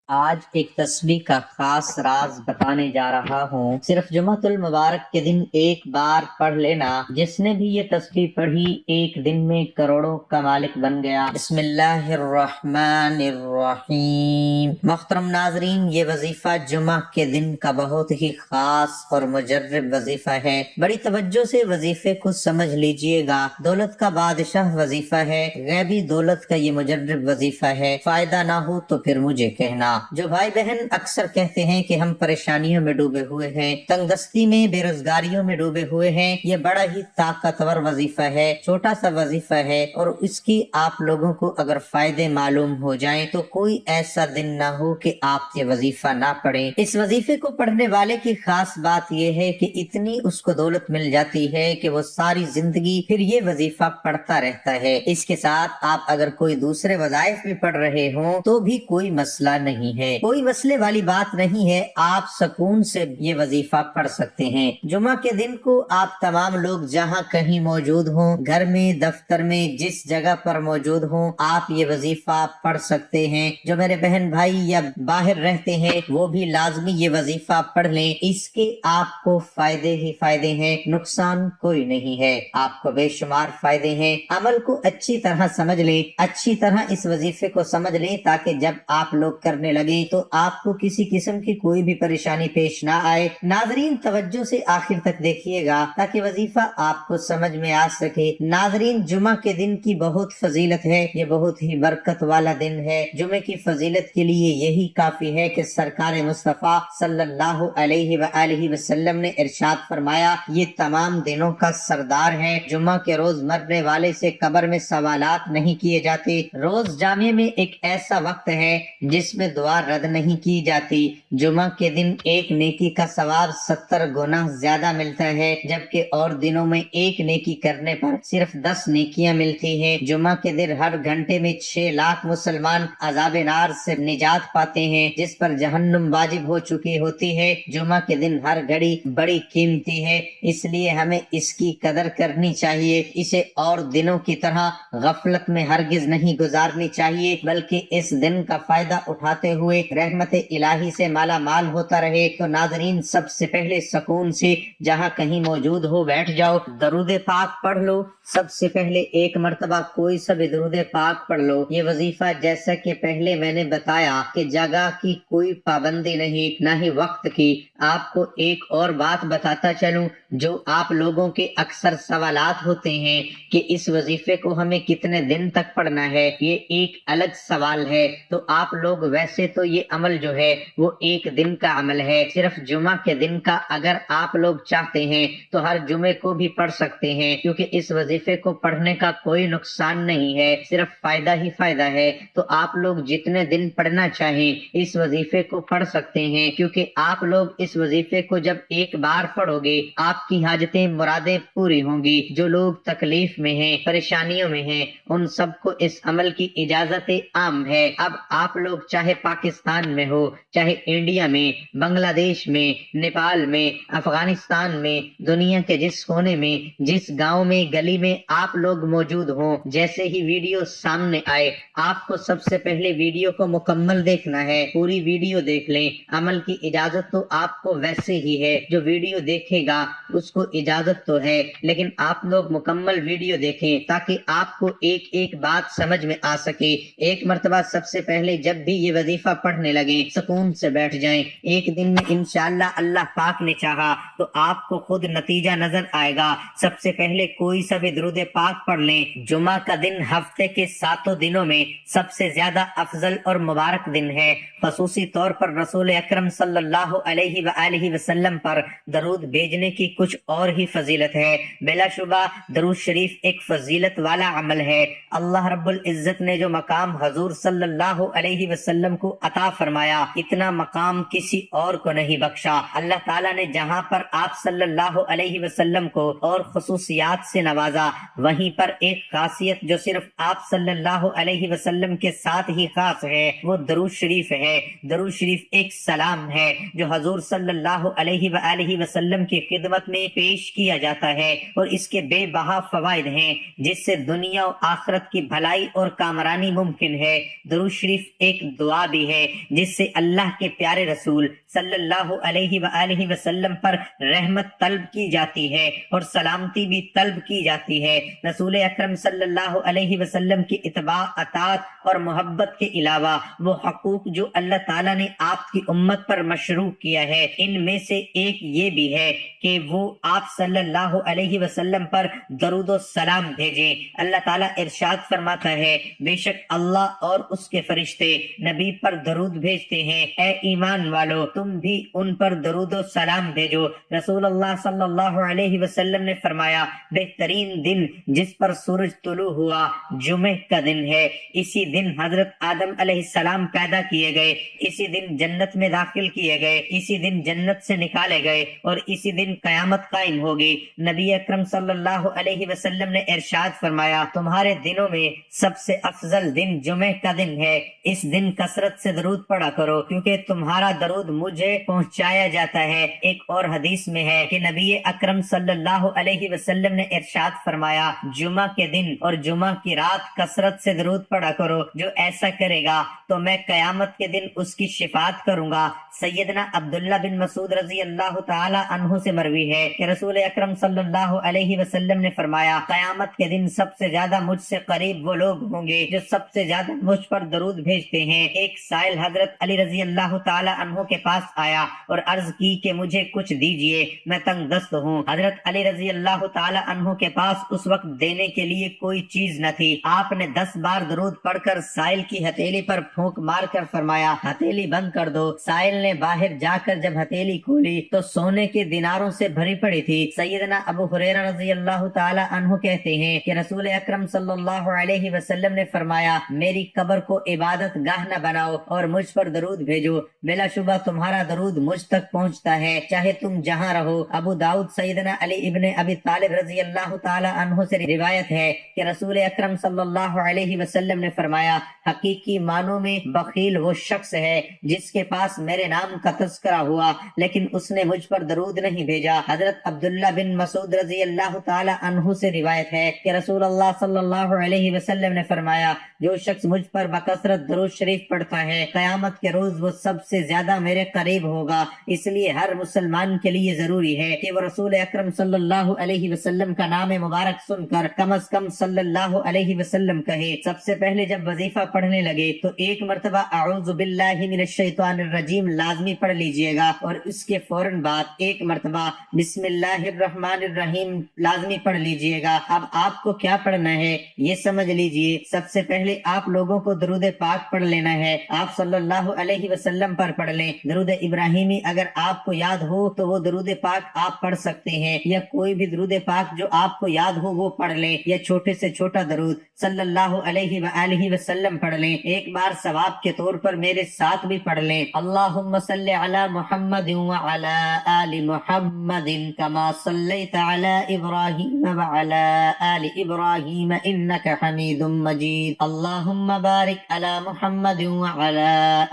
آج ایک تسبیح کا خاص راز بتانے جا رہا ہوں۔ صرف جمعۃ المبارک کے دن ایک بار پڑھ لینا، جس نے بھی یہ تسبیح پڑھی ایک دن میں کروڑوں کا مالک بن گیا۔ بسم اللہ الرحمن الرحیم۔ محترم ناظرین، یہ وظیفہ جمعہ کے دن کا بہت ہی خاص اور مجرب وظیفہ ہے۔ بڑی توجہ سے وظیفے کو سمجھ لیجئے گا۔ دولت کا بادشاہ وظیفہ ہے، غیبی دولت کا یہ مجرب وظیفہ ہے۔ فائدہ نہ ہو تو پھر مجھے کہنا۔ جو بھائی بہن اکثر کہتے ہیں کہ ہم پریشانیوں میں ڈوبے ہوئے ہیں، تنگ دستی میں، بے روزگاریوں میں ڈوبے ہوئے ہیں، یہ بڑا ہی طاقتور وظیفہ ہے، چھوٹا سا وظیفہ ہے، اور اس کی آپ لوگوں کو اگر فائدے معلوم ہو جائیں تو کوئی ایسا دن نہ ہو کہ آپ یہ وظیفہ نہ پڑھیں۔ اس وظیفے کو پڑھنے والے کی خاص بات یہ ہے کہ اتنی اس کو دولت مل جاتی ہے کہ وہ ساری زندگی پھر یہ وظیفہ پڑھتا رہتا ہے۔ اس کے ساتھ آپ اگر کوئی دوسرے وظائف بھی پڑھ رہے ہوں تو بھی کوئی مسئلہ نہیں ہے، کوئی مسئلے والی بات نہیں ہے، آپ سکون سے یہ وظیفہ پڑھ سکتے ہیں۔ جمعہ کے دن کو آپ تمام لوگ جہاں کہیں موجود ہوں، گھر میں، دفتر میں، جس جگہ پر موجود ہوں، آپ یہ وظیفہ پڑھ سکتے ہیں۔ جو میرے بہن بھائی یا باہر رہتے ہیں وہ بھی لازمی یہ وظیفہ پڑھ لیں، اس کے آپ کو فائدے ہی فائدے ہیں، نقصان کوئی نہیں ہے، آپ کو بے شمار فائدے ہیں۔ عمل کو اچھی طرح سمجھ لیں، اچھی طرح اس وظیفے کو سمجھ لیں تاکہ جب آپ لوگ کرنے لگیں تو آپ کو کسی قسم کی کوئی بھی پریشانی پیش نہ آئے۔ ناظرین توجہ سے آخر تک دیکھیے گا تاکہ وظیفہ آپ کو سمجھ میں آ سکے۔ ناظرین، جمعہ کے دن کی بہت فضیلت ہے، یہ بہت ہی برکت والا دن ہے۔ جمعہ کی فضیلت کے لیے یہی کافی ہے کہ سرکار مصطفیٰ صلی اللہ علیہ وآلہ وسلم نے ارشاد فرمایا، یہ تمام دنوں کا سردار ہے۔ جمعہ کے روز مرنے والے سے قبر میں سوالات نہیں کیے جاتے۔ روز جامع میں ایک ایسا وقت ہے جس میں دعا رد نہیں کی جاتی۔ جمعہ کے دن ایک نیکی کا ثواب 70 گنا زیادہ ملتا ہے، جبکہ اور دنوں میں ایک نیکی کرنے پر صرف 10 نیکیاں ملتی ہیں۔ جمعہ کے دن ہر گھنٹے میں 6 لاکھ مسلمان عذاب نار سے نجات پاتے ہیں، جس پر جہنم واجب ہو چکی ہوتی ہے۔ جمعہ کے دن ہر گھڑی بڑی قیمتی ہے، اس لیے ہمیں اس کی قدر کرنی چاہیے۔ اسے اور دنوں کی طرح غفلت میں ہرگز نہیں گزارنی چاہیے، بلکہ اس دن کا فائدہ اٹھاتے ہوئے رحمت الہی سے مالا مال ہوتا رہے۔ تو ناظرین، سب سے پہلے سکون سے جہاں کہیں موجود ہو بیٹھ جاؤ، درود پاک پڑھ لو۔ سب سے پہلے ایک مرتبہ کوئی سا بھی درود پاک پڑھ لو۔ یہ وظیفہ جیسا کہ پہلے میں نے بتایا کہ جگہ کی کوئی پابندی نہیں، نہ ہی وقت کی۔ آپ کو ایک اور بات بتاتا چلوں، جو آپ لوگوں کے اکثر سوالات ہوتے ہیں کہ اس وظیفے کو ہمیں کتنے دن تک پڑھنا ہے، یہ ایک الگ سوال ہے۔ تو آپ لوگ ویسے تو یہ عمل جو ہے وہ ایک دن کا عمل ہے، صرف جمعہ کے دن کا۔ اگر آپ لوگ چاہتے ہیں تو ہر جمعے کو بھی پڑھ سکتے ہیں، کیونکہ اس وظیفے کو پڑھنے کا کوئی نقصان نہیں ہے، صرف فائدہ ہی فائدہ ہے۔ تو آپ لوگ جتنے دن پڑھنا چاہیں اس وظیفے کو پڑھ سکتے ہیں، کیونکہ آپ لوگ اس وظیفے کو جب ایک بار پڑھو گے آپ کی حاجتیں مرادیں پوری ہوں گی۔ جو لوگ تکلیف میں ہیں، پریشانیوں میں ہیں، ان سب کو اس عمل کی اجازت عام ہے۔ اب آپ لوگ چاہے پاکستان میں ہو، چاہے انڈیا میں، بنگلہ دیش میں، نیپال میں، افغانستان میں، دنیا کے جس کونے میں، جس گاؤں میں، گلی میں آپ لوگ موجود ہوں، جیسے ہی ویڈیو سامنے آئے آپ کو سب سے پہلے ویڈیو کو مکمل دیکھنا ہے۔ پوری ویڈیو دیکھ لیں، عمل کی اجازت تو آپ کو ویسے ہی ہے، جو ویڈیو دیکھے گا اس کو اجازت تو ہے، لیکن آپ لوگ مکمل ویڈیو دیکھیں تاکہ آپ کو ایک ایک بات سمجھ میں آ سکے۔ ایک مرتبہ سب سے پہلے جب بھی یہ وظیفہ پڑھنے لگیں سکون سے بیٹھ جائیں۔ ایک دن میں انشاءاللہ اللہ پاک نے چاہا تو آپ کو خود نتیجہ نظر آئے گا۔ سب سے پہلے کوئی سا بھی درود پاک پڑھ لیں۔ جمعہ کا دن ہفتے کے 7 دنوں میں سب سے زیادہ افضل اور مبارک دن ہے۔ خصوصی طور پر رسول اکرم صلی اللہ علیہ وآلہ وسلم پر درود بھیجنے کی کچھ اور ہی فضیلت ہے۔ بلا شبہ درود شریف ایک فضیلت والا عمل ہے۔ اللہ رب العزت نے جو مقام حضور صلی اللہ علیہ وسلم کو عطا فرمایا، اتنا مقام کسی اور کو نہیں بخشا۔ اللہ تعالیٰ نے جہاں پر آپ صلی اللہ علیہ وسلم کو اور خصوصیات سے نوازا، وہیں پر ایک خاصیت جو صرف آپ صلی اللہ علیہ وسلم کے ساتھ ہی خاص ہے، وہ درود شریف ہے۔ درود شریف ایک سلام ہے جو حضور صلی اللہ علیہ وآلہ وسلم کی خدمت میں پیش کیا جاتا ہے، اور اس کے بے بہا فوائد ہیں جس سے دنیا و آخرت کی بھلائی اور کامرانی ممکن ہے۔ درود شریف ایک دعا بھی بھی ہے جس سے اللہ کے پیارے رسول صلی اللہ علیہ وآلہ وسلم پر رحمت طلب کی جاتی ہے اور سلامتی بھی طلب کی جاتی ہے۔ رسول اکرم صلی اللہ علیہ وسلم کی اتباع، اطاعت اور محبت کے علاوہ وہ حقوق جو اللہ تعالیٰ نے آپ کی امت پر مشروع کیا ہے، ان میں سے ایک یہ بھی ہے کہ وہ آپ صلی اللہ علیہ وسلم پر درود و سلام بھیجیں۔ اللہ تعالیٰ ارشاد فرماتا ہے، بے شک اللہ اور اس کے فرشتے نبی پر درود بھیجتے ہیں، اے ایمان والو تم بھی ان پر درود و سلام بھیجو۔ رسول اللہ صلی اللہ علیہ وسلم نے فرمایا، بہترین دن جس پر سورج طلوع ہوا جمعہ کا دن ہے۔ اسی دن حضرت آدم علیہ السلام پیدا کیے گئے، اسی دن جنت میں داخل کیے گئے، اسی دن جنت سے نکالے گئے اور اسی دن قیامت قائم ہوگی۔ نبی اکرم صلی اللہ علیہ وسلم نے ارشاد فرمایا، تمہارے دنوں میں سب سے افضل دن جمعہ کا دن ہے، اس دن کثرت سے درود پڑھا کرو کیونکہ تمہارا درود مجھے پہنچایا جاتا ہے۔ ایک اور حدیث میں ہے کہ نبی اکرم صلی اللہ علیہ وسلم نے ارشاد فرمایا، جمعہ کے دن اور جمعہ کی رات کثرت سے درود پڑھا کرو، جو ایسا کرے گا تو میں قیامت کے دن اس کی شفاعت کروں گا۔ سیدنا عبداللہ بن مسعود رضی اللہ تعالی عنہ سے مروی ہے کہ رسول اکرم صلی اللہ علیہ وسلم نے فرمایا، قیامت کے دن سب سے زیادہ مجھ سے قریب وہ لوگ ہوں گے جو سب سے زیادہ مجھ پر درود بھیجتے ہیں۔ ایک سائل حضرت علی رضی اللہ تعالی عنہ کے پاس آیا اور عرض کی کہ مجھے کچھ دیجئے، میں تنگ دست ہوں۔ حضرت علی رضی اللہ تعالی عنہ کے پاس اس وقت دینے کے لیے کوئی چیز نہ تھی۔ آپ نے 10 بار درود پڑھ کر سائل کی ہتھیلی پر پھونک مار کر فرمایا، ہتھیلی بند کر دو۔ سائل نے باہر جا کر جب ہتھیلی کھولی تو سونے کے دیناروں سے بھری پڑی تھی۔ سیدنا ابو ہریرہ رضی اللہ تعالی عنہ کہتے ہیں کہ رسول اکرم صلی اللہ علیہ وسلم نے فرمایا، میری قبر کو عبادت گاہ نہ بناؤ اور مجھ پر درود بھیجو، بلا شبہ تمہارا درود مجھ تک پہنچتا ہے چاہے تم جہاں رہو۔ ابو داؤد سیدنا علی ابن ابی طالب رضی اللہ تعالی عنہ سے روایت ہے کہ رسول اکرم صلی اللہ علیہ وسلم نے فرمایا، حقیقی معنوں میں بخیل وہ شخص ہے جس کے پاس میرے نام کا تذکرہ ہوا لیکن اس نے مجھ پر درود نہیں بھیجا۔ حضرت عبداللہ بن مسعود رضی اللہ تعالی عنہ سے روایت ہے کہ رسول اللہ صلی اللہ علیہ وسلم نے فرمایا، جو شخص مجھ پر بکثرت درود شریف پڑھتا ہے قیامت کے روز وہ سب سے زیادہ میرے قریب ہوگا۔ اس لیے ہر مسلمان کے لیے ضروری ہے کہ وہ رسول اکرم صلی اللہ علیہ وسلم کا نام مبارک سن کر کم از کم صلی اللہ علیہ وسلم کہے۔ سب سے پہلے جب وظیفہ پڑھنے لگے تو ایک مرتبہ اعوذ باللہ من الشیطان الرجیم لازمی پڑھ لیجئے گا اور اس کے فوراً بعد ایک مرتبہ بسم اللہ الرحمن الرحیم لازمی پڑھ لیجئے گا۔ اب آپ کو کیا پڑھنا ہے یہ سمجھ لیجئے۔ سب سے پہلے آپ لوگوں کو درود پاک پڑھ لینا ہے، آپ صلی اللہ علیہ وسلم پر پڑھ لیں۔ درود ابراہیمی اگر آپ کو یاد ہو تو وہ درود پاک آپ پڑھ سکتے ہیں، یا کوئی بھی درود پاک جو آپ کو یاد ہو وہ پڑھ لیں، یا چھوٹے سے چھوٹا درود صلی اللہ علیہ وآلہ وسلم پڑھ لیں۔ ایک بار ثواب کے طور پر میرے ساتھ بھی پڑھ لیں، اللہم صلی علی محمد وعلی آل محمد کما صلیت علی ابراہیم وعلی آل ابراہیم انک حمید مجید، اللہم بارک علی محمد وعلی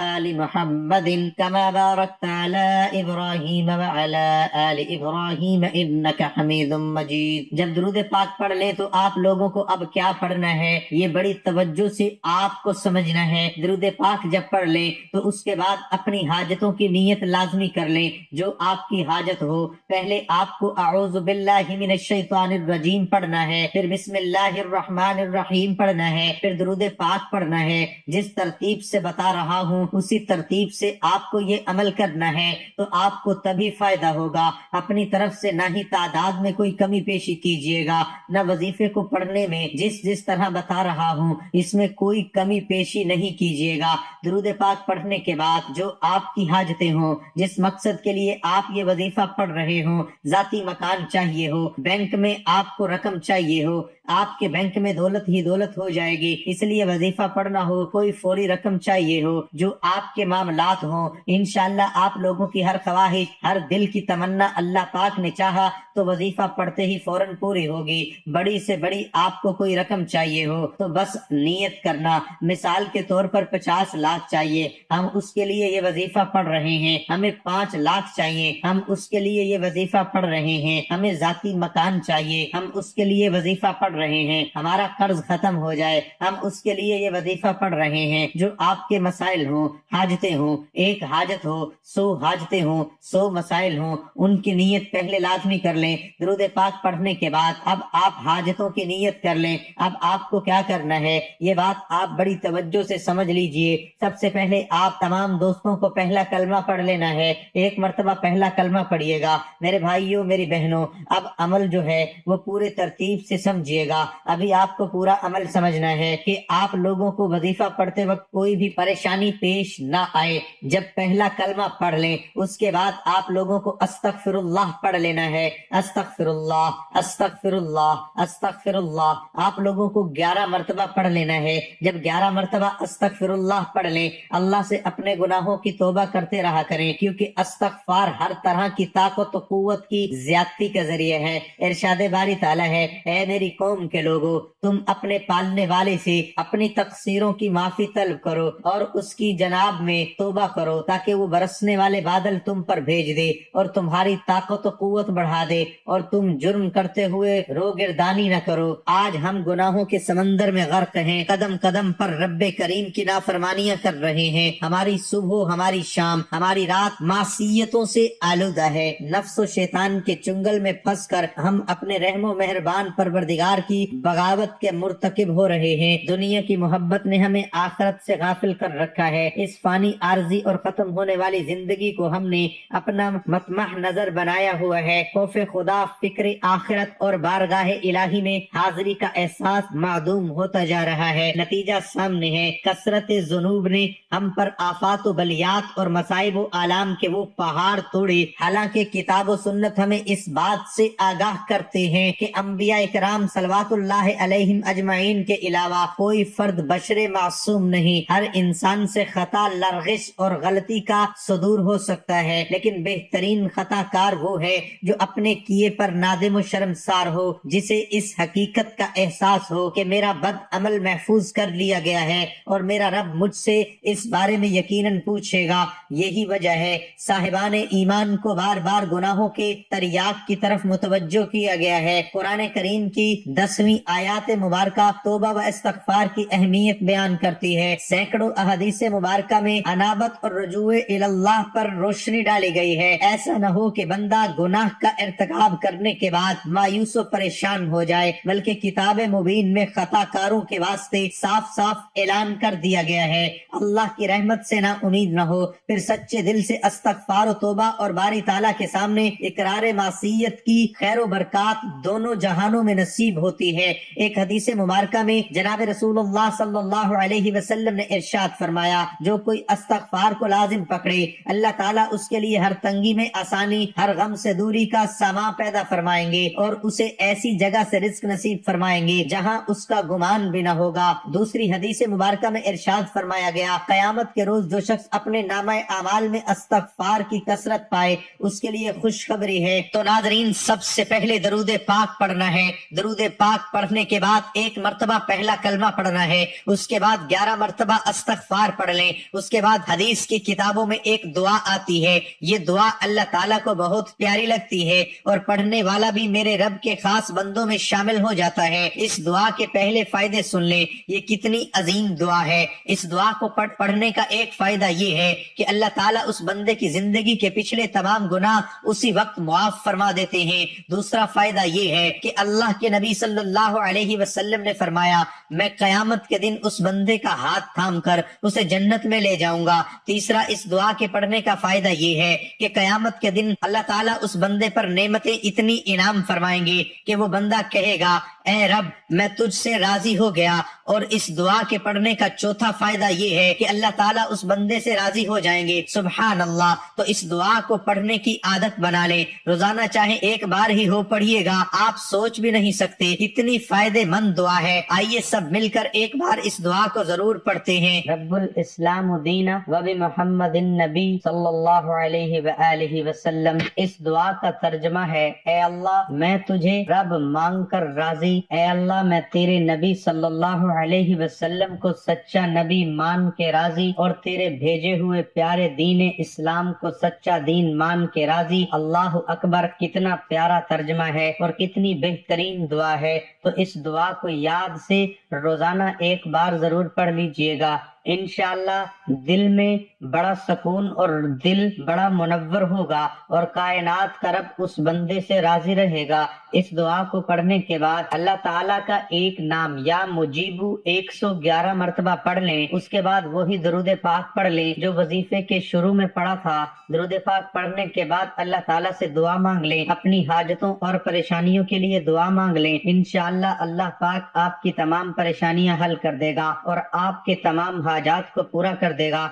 آل محمد کما بارکت علی ابراہیم وعلی آل ابراہیم انک حمید مجید۔ جب درود پاک پڑھ لیں تو آپ لوگوں کو اب کیا پڑھنا ہے یہ بڑی توجہ سے آپ کو سمجھنا ہے۔ درود پاک جب پڑھ لیں تو اس کے بعد اپنی حاجتوں کی نیت لازمی کر لیں جو آپ کی حاجت ہو۔ پہلے آپ کو اعوذ باللہ من الشیطان الرجیم پڑھنا ہے، پھر بسم اللہ الرحمن الرحیم پڑھنا ہے، پھر درود پاک پڑھنا ہے۔ جس ترتیب سے بتا رہا ہوں اسی ترتیب سے آپ کو یہ عمل کرنا ہے تو آپ کو تبھی فائدہ ہوگا۔ اپنی طرف سے نہ ہی تعداد میں کوئی کمی پیشی کیجیے گا، نہ وظیفے کو پڑھنے میں جس طرح بتا رہا ہوں اس میں کوئی کمی پیشی نہیں کیجیے گا۔ درود پاک پڑھنے کے بعد جو آپ کی حاجتیں ہوں، جس مقصد کے لیے آپ یہ وظیفہ پڑھ رہے ہوں، ذاتی مکان چاہیے ہو، بینک میں آپ کو رقم چاہیے ہو، آپ کے بینک میں دولت ہی دولت ہو جائے گی اس لیے وظیفہ پڑھنا ہو، کوئی فوری رقم چاہیے ہو، جو آپ کے معاملات ہوں، انشاءاللہ آپ لوگوں کی ہر خواہش، ہر دل کی تمنا اللہ پاک نے چاہا تو وظیفہ پڑھتے ہی فوراً پوری ہوگی۔ بڑی سے بڑی آپ کو کوئی رقم چاہیے ہو تو بس نیت کرنا، مثال کے طور پر 50 لاکھ چاہیے، ہم اس کے لیے یہ وظیفہ پڑھ رہے ہیں۔ ہمیں 5 لاکھ چاہیے، ہم اس کے لیے یہ وظیفہ پڑھ رہے ہیں۔ ہمیں ذاتی مکان چاہیے، ہم اس کے لیے وظیفہ پڑھ رہے ہیں۔ ہمارا قرض ختم ہو جائے، ہم اس کے لیے یہ وظیفہ پڑھ رہے ہیں۔ جو آپ کے کے مسائل ہوں، حاجتیں ہوں، ایک حاجت ہو، 100 حاجتیں ہوں، 100 مسائل ہوں، ان کی نیت پہلے لازمی کر لیں۔ درود پاک پڑھنے کے بعد اب آپ حاجتوں کی نیت کر لیں۔ اب آپ کو کیا کرنا ہے، یہ بات آپ بڑی توجہ سے سمجھ لیجئے۔ سب سے پہلے آپ تمام دوستوں کو پہلا کلمہ پڑھ لینا ہے، ایک مرتبہ پہلا کلمہ پڑھیے گا۔ میرے بھائیوں، میری بہنوں، اب عمل جو ہے وہ پورے ترتیب سے سمجھیے گا۔ ابھی آپ کو پورا عمل سمجھنا ہے کہ آپ لوگوں کو وظیفہ پڑھتے وقت کوئی بھی پریشانی پیش نہ آئے۔ جب پہلا کلمہ پڑھ لیں اس کے بعد آپ لوگوں کو استغفر اللہ پڑھ لینا ہے۔ استغفر اللہ، استغفر اللہ، استغفر اللہ آپ لوگوں کو 11 مرتبہ پڑھ لینا ہے۔ جب 11 مرتبہ استغفر اللہ پڑھ لیں، اللہ سے اپنے گناہوں کی توبہ کرتے رہا کریں، کیونکہ استغفار ہر طرح کی طاقت و قوت کی زیادتی کا ذریعہ ہے۔ ارشاد باری تعالیٰ ہے، اے میری قوم کے لوگوں، تم اپنے پالنے والے سے اپنی تقصیروں کی معافی طلب کرو اور اس کی جناب میں توبہ کرو، تاکہ وہ برسنے والے بادل تم پر بھیج دے اور تمہاری طاقت و قوت بڑھا دے اور تم جرم کرتے ہوئے روگردانی نہ کرو۔ آج ہم گناہوں کے سمندر میں غرق ہیں، قدم قدم پر رب کریم کی نافرمانیاں کر رہے ہیں۔ ہماری صبح، ہماری شام، ہماری رات معصیتوں سے آلودہ ہے۔ نفس و شیطان کے چنگل میں پھنس کر ہم اپنے رحم و مہربان پروردگار کی بغاوت کے مرتکب ہو رہے ہیں۔ دنیا کی محبت نے ہمیں آخرت سے غافل کر رکھا ہے۔ اس فانی عارضی اور ختم ہونے والی زندگی کو ہم نے اپنا مطمح نظر بنایا ہوا ہے۔ خوف خدا، فکر آخرت اور بارگاہ الہی میں حاضری کا احساس معدوم ہوتا جا رہا ہے۔ نتیجہ سامنے ہے، کثرت ذنوب نے ہم پر آفات و بلیات اور مصائب و آلام کے وہ پہاڑ توڑے۔ حالانکہ کتاب و سنت ہمیں اس بات سے آگاہ کرتے ہیں کہ انبیاء کرام صلوات اللہ علیہم اجمعین کے علاوہ کوئی فرد بشر معصوم نہیں۔ ہر انسان سے خطا، لرغش اور غلطی کا صدور ہو سکتا ہے، لیکن بہترین خطا کار وہ ہے جو اپنے کیے پر نادم و شرمسار ہو، جسے اس حقیقت کا احساس ہو کہ میرا بد عمل محفوظ کر لیا گیا ہے اور میرا رب مجھ سے اس بارے میں یقیناً پوچھے گا۔ یہی وجہ ہے صاحبان ایمان کو بار بار گناہوں کے تریاق کی طرف متوجہ کیا گیا ہے۔ قرآن کریم کی 10ویں آیات مبارکہ توبہ و استغفار کی اہمیت بیان کرتی ہے۔ سینکڑوں احادیث مبارکہ میں انابت اور رجوع اللہ پر روشنی ڈالی گئی ہے۔ ایسا نہ ہو کہ بندہ گناہ کا ارتکاب کرنے کے بعد مایوس و پریشان ہو جائے، بلکہ کتاب مبین میں خطا کاروں کے واسطے صاف صاف اعلان کر دیا گیا ہے۔ اللہ کی رحمت سے نہ امید نہ ہو، پھر سچے دل سے استغفار و توبہ اور باری تعالیٰ کے سامنے اقرار معصیت کی خیر و برکات دونوں جہانوں میں نصیب ہوتی ہے۔ ایک حدیث مبارکہ میں جناب رسول اللہ صلی اللہ علیہ وسلم نے ارشاد فرمایا، جو کوئی استغفار کو لازم پکڑے، اللہ تعالیٰ اس کے لیے ہر تنگی میں آسانی، ہر غم سے دوری کا سامان پیدا فرمائیں گے اور اسے ایسی جگہ سے رزق نصیب فرمائیں گے جہاں اس کا گمان بھی نہ ہوگا۔ دوسری حدیث مبارکہ میں ارشاد فرمایا گیا، قیامت کے روز جو شخص اپنے نامہ اعمال میں استغفار کی کثرت پائے اس کے لیے خوشخبری ہے۔ تو ناظرین، سب سے پہلے درود پاک پڑھنا ہے۔ درود پاک پڑھنے کے بعد ایک مرتبہ پہلا کلمہ پڑھنا ہے، اس کے بعد 11 مرتبہ استغفار پڑھ لیں۔ اس کے بعد حدیث کی کتابوں میں ایک دعا آتی ہے، یہ دعا اللہ تعالیٰ کو بہت پیاری لگتی ہے اور پڑھنے والا بھی میرے رب کے خاص بندوں میں شامل ہو جاتا ہے۔ اس دعا کے پہلے فائدے سن لیں، یہ کتنی عظیم دعا ہے۔ اس دعا کو پڑھنے کا ایک فائدہ یہ ہے کہ اللہ تعالیٰ اس بندے کی زندگی کے پچھلے تمام گناہ اسی وقت معاف فرما دیتے ہیں۔ دوسرا فائدہ یہ ہے کہ اللہ کے نبی صلی اللہ علیہ وسلم نے فرمایا، میں قیامت کے دن اس بندے کا ہاتھ تھام کر اسے جنت میں لے جاؤں گا۔ تیسرا اس دعا کے پڑھنے کا فائدہ یہ ہے کہ قیامت کے دن اللہ تعالیٰ اس بندے پر نعمتیں اتنی انعام فرمائیں گے کہ وہ بندہ کہے گا، اے رب میں تجھ سے راضی ہو گیا۔ اور اس دعا کے پڑھنے کا چوتھا فائدہ یہ ہے کہ اللہ تعالیٰ اس بندے سے راضی ہو جائیں گے۔ سبحان اللہ۔ تو اس دعا کو پڑھنے کی عادت بنا لیں، روزانہ چاہے ایک بار ہی ہو پڑھیے گا، آپ سوچ بھی نہیں سکتے کتنی فائدے مند دعا ہے۔ آئیے سب مل کر ایک بار اس دعا کو ضرور پڑھتے ہیں۔ رب الاسلام دینا و بمحمد النبی صلی اللہ علیہ وآلہ وسلم۔ اس دعا کا ترجمہ ہے، اے اللہ میں تجھے رب مانگ کر راضی، اے اللہ میں تیرے نبی صلی اللہ علیہ وسلم کو سچا نبی مان کے راضی اور تیرے بھیجے ہوئے پیارے دین اسلام کو سچا دین مان کے راضی۔ اللہ اکبر۔ کتنا پیارا ترجمہ ہے اور کتنی بہترین دعا ہے۔ تو اس دعا کو یاد سے روزانہ ایک بار ضرور پڑھ لیجئے گا۔ انشاءاللہ دل میں بڑا سکون اور دل بڑا منور ہوگا اور کائنات کا رب اس بندے سے راضی رہے گا۔ اس دعا کو پڑھنے کے بعد اللہ تعالیٰ کا ایک نام یا مجیبو 111 مرتبہ پڑھ لیں، اس کے بعد وہی درود پاک پڑھ لیں جو وظیفے کے شروع میں پڑھا تھا۔ درود پاک پڑھنے کے بعد اللہ تعالیٰ سے دعا مانگ لیں، اپنی حاجتوں اور پریشانیوں کے لیے دعا مانگ لیں، انشاءاللہ اللہ پاک آپ کی تمام پریشانیاں حل کر دے گا اور آپ کے تمام حاجات کو پورا کر دے گا۔